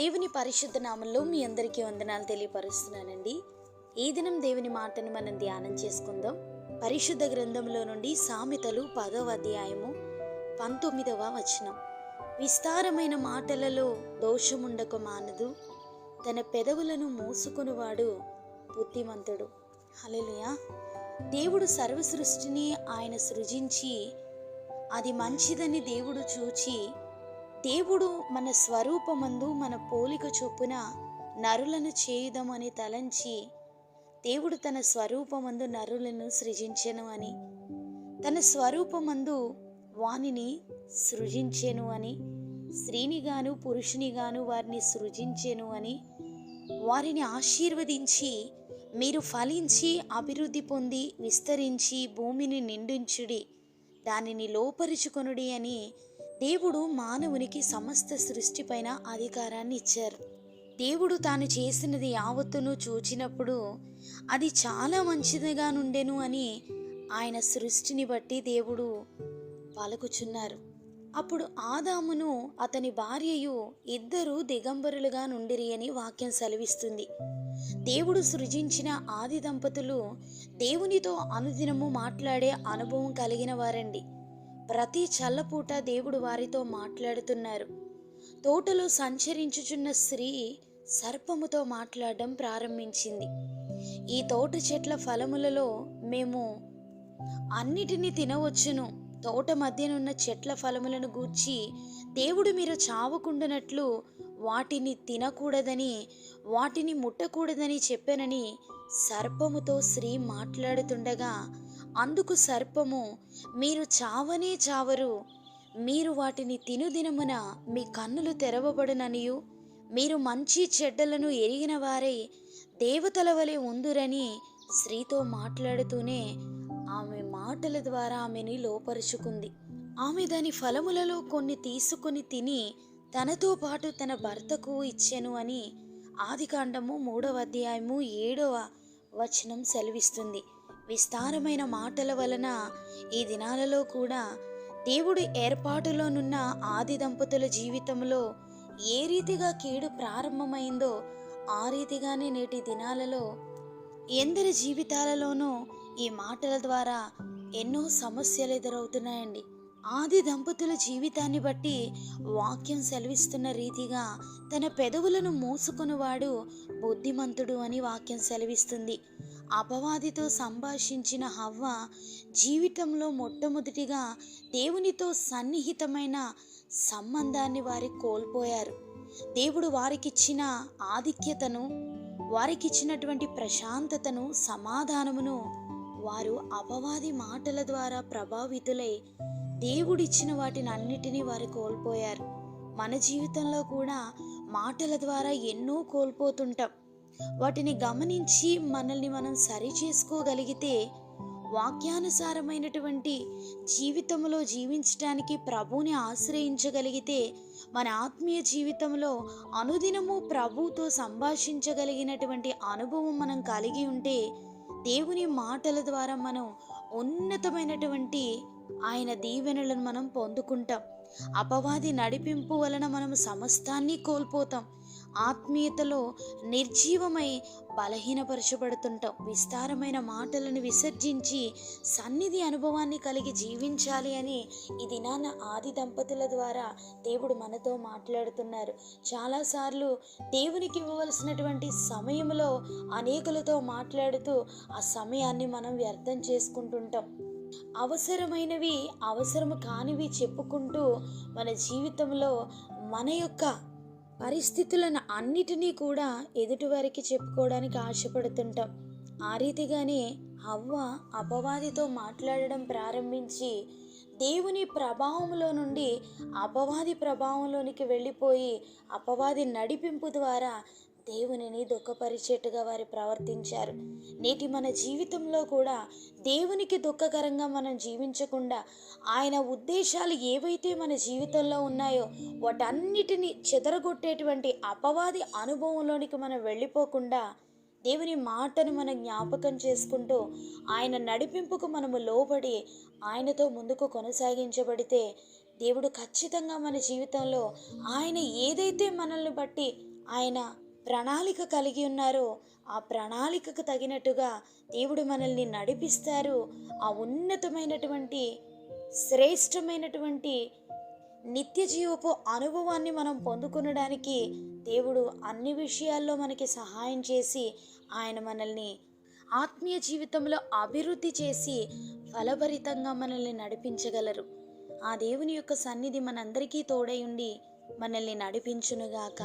దేవుని పరిశుద్ధ నామంలో మీ అందరికీ వందనాలు తెలియపరుస్తున్నానండి. ఈ దినం దేవుని మాటను మనం ధ్యానం చేసుకుందాం. పరిశుద్ధ గ్రంథంలో నుండి సామెతలు 10వ అధ్యాయము 19వ వచనం. విస్తారమైన మాటలలో దోషముండక మానదు, తన పెదవులను మూసుకొనువాడు బుద్ధిమంతుడు. హల్లెలూయా. దేవుడు సర్వ సృష్టిని ఆయన సృజించి అది మంచిదని దేవుడు చూచి, దేవుడు మన స్వరూపమందు మన పోలిక చొప్పున నరులను చేయుదమని తలంచి, దేవుడు తన స్వరూపమందు నరులను సృజించెను అని, తన స్వరూపమందు వానిని సృజించెను అని, స్త్రీనిగాను పురుషునిగాను వారిని సృజించెను అని, వారిని ఆశీర్వదించి, మీరు ఫలించి అభివృద్ధి పొంది విస్తరించి భూమిని నిండించుడి, దానిని లోపరుచుకొనుడి అని దేవుడు మానవునికి సమస్త సృష్టిపైన అధికారాన్ని ఇచ్చారు. దేవుడు తాను చేసినది యావత్తును చూచినప్పుడు అది చాలా మంచిదిగా నుండెను అని ఆయన సృష్టిని బట్టి దేవుడు పలుకుచున్నారు. అప్పుడు ఆదామును అతని భార్యయు ఇద్దరు దిగంబరులుగా నుండిరి అని వాక్యం సెలవిస్తుంది. దేవుడు సృజించిన ఆది దంపతులు దేవునితో అనుదినము మాట్లాడే అనుభవం కలిగిన వారండి. ప్రతి చల్లపూట దేవుడు వారితో మాట్లాడుతున్నారు. తోటలో సంచరించుచున్న స్త్రీ సర్పముతో మాట్లాడడం ప్రారంభించింది. ఈ తోట చెట్ల ఫలములలో మేము అన్నిటినీ తినవచ్చును, తోట మధ్యనున్న చెట్ల ఫలములను గూర్చి దేవుడు మీరు చావకుండానట్లు వాటిని తినకూడదని, వాటిని ముట్టకూడదని చెప్పానని సర్పముతో స్త్రీ మాట్లాడుతుండగా, అందుకు సర్పము, మీరు చావనే చావరు, మీరు వాటిని తినుదినమున మీ కన్నులు తెరవబడుననియు మీరు మంచి చెడ్డలను ఎరిగిన వారై దేవతల వలె ఉందురని స్త్రీతో మాట్లాడుతూనే ఆమె మాటల ద్వారా ఆమెని లోపరుచుకుంది. ఆమె దాని ఫలములలో కొన్ని తీసుకొని తిని తనతో పాటు తన భర్తకు ఇచ్చెను అని ఆదికాండము 3వ అధ్యాయము 7వ వచనం సెలవిస్తుంది. విస్తారమైన మాటల వలన ఈ దినాలలో కూడా దేవుడి ఏర్పాటులోనున్న ఆది దంపతుల జీవితంలో ఏ రీతిగా కీడు ప్రారంభమైందో ఆ రీతిగానే నేటి దినాలలో ఎందరి జీవితాలలోనూ ఈ మాటల ద్వారా ఎన్నో సమస్యలు ఎదురవుతున్నాయండి. ఆది దంపతుల జీవితాన్ని బట్టి వాక్యం సెలవిస్తున్న రీతిగా తన పెదవులను మూసుకొనివాడు బుద్ధిమంతుడు అని వాక్యం సెలవిస్తుంది. అపవాదితో సంభాషించిన హవ్వ జీవితంలో మొట్టమొదటిగా దేవునితో సన్నిహితమైన సంబంధాన్ని వారు కోల్పోయారు. దేవుడు వారికిచ్చిన ఆధిక్యతను, వారికిచ్చినటువంటి ప్రశాంతతను, సమాధానమును వారు అపవాది మాటల ద్వారా ప్రభావితులై దేవుడిచ్చిన వాటిని అన్నిటినీ వారు కోల్పోయారు. మన జీవితంలో కూడా మాటల ద్వారా ఎన్నో కోల్పోతుంటాం. వాటిని గమనించి మనల్ని మనం సరి చేసుకోగలిగితే, వాక్యానుసారమైనటువంటి జీవితంలో జీవించడానికి ప్రభువుని ఆశ్రయించగలిగితే, మన ఆత్మీయ జీవితంలో అనుదినము ప్రభువుతో సంభాషించగలిగినటువంటి అనుభవం మనం కలిగి ఉంటే, దేవుని మాటల ద్వారా మనం ఉన్నతమైనటువంటి ఆయన దీవెనలను మనం పొందుకుంటాం. అపవాది నడిపింపు వలన మనం సమస్తాన్ని కోల్పోతాం. ఆత్మీయతలో నిర్జీవమై బలహీనపరచబడుతుంటాం. విస్తారమైన మాటలను విసర్జించి సన్నిధి అనుభవాన్ని కలిగి జీవించాలి అని ఈ దినాన ఆది దంపతుల ద్వారా దేవుడు మనతో మాట్లాడుతున్నారు. చాలాసార్లు దేవునికి ఇవ్వవలసినటువంటి సమయంలో అనేకులతో మాట్లాడుతూ ఆ సమయాన్ని మనం వ్యర్థం చేసుకుంటుంటాం. అవసరమైనవి అవసరము కానివి చెప్పుకుంటూ మన జీవితంలో మన యొక్క పరిస్థితులను అన్నిటినీ కూడా ఎదుటివారికి చెప్పుకోవడానికి ఆశపడుతుంటాం. ఆ రీతిగానే హవ్వ అపవాదితో మాట్లాడడం ప్రారంభించి దేవుని ప్రభావంలో నుండి అపవాది ప్రభావంలోనికి వెళ్ళిపోయి అపవాది నడిపింపు ద్వారా దేవునిని దుఃఖపరిచేట్టుగా వారు ప్రవర్తించారు. నేటి మన జీవితంలో కూడా దేవునికి దుఃఖకరంగా మనం జీవించకుండా, ఆయన ఉద్దేశాలు ఏవైతే మన జీవితంలో ఉన్నాయో వాటన్నిటిని చెదరగొట్టేటువంటి అపవాది అనుభవంలోనికి మనం వెళ్ళిపోకుండా, దేవుని మాటను మనం జ్ఞాపకం చేసుకుంటూ ఆయన నడిపింపుకు మనము లోబడి ఆయనతో ముందుకు కొనసాగించబడితే దేవుడు ఖచ్చితంగా మన జీవితంలో ఆయన ఏదైతే మనల్ని బట్టి ఆయన ప్రణాళిక కలిగి ఉన్నారో ఆ ప్రణాళికకు తగినట్టుగా దేవుడు మనల్ని నడిపిస్తారు. ఆ ఉన్నతమైనటువంటి శ్రేష్టమైనటువంటి నిత్య జీవపు అనుభవాన్ని మనం పొందుకొనడానికి దేవుడు అన్ని విషయాల్లో మనకి సహాయం చేసి ఆయన మనల్ని ఆత్మీయ జీవితంలో అభివృద్ధి చేసి ఫలభరితంగా మనల్ని నడిపించగలరు. ఆ దేవుని యొక్క సన్నిధి మనందరికీ తోడై ఉండి మనల్ని నడిపించునుగాక.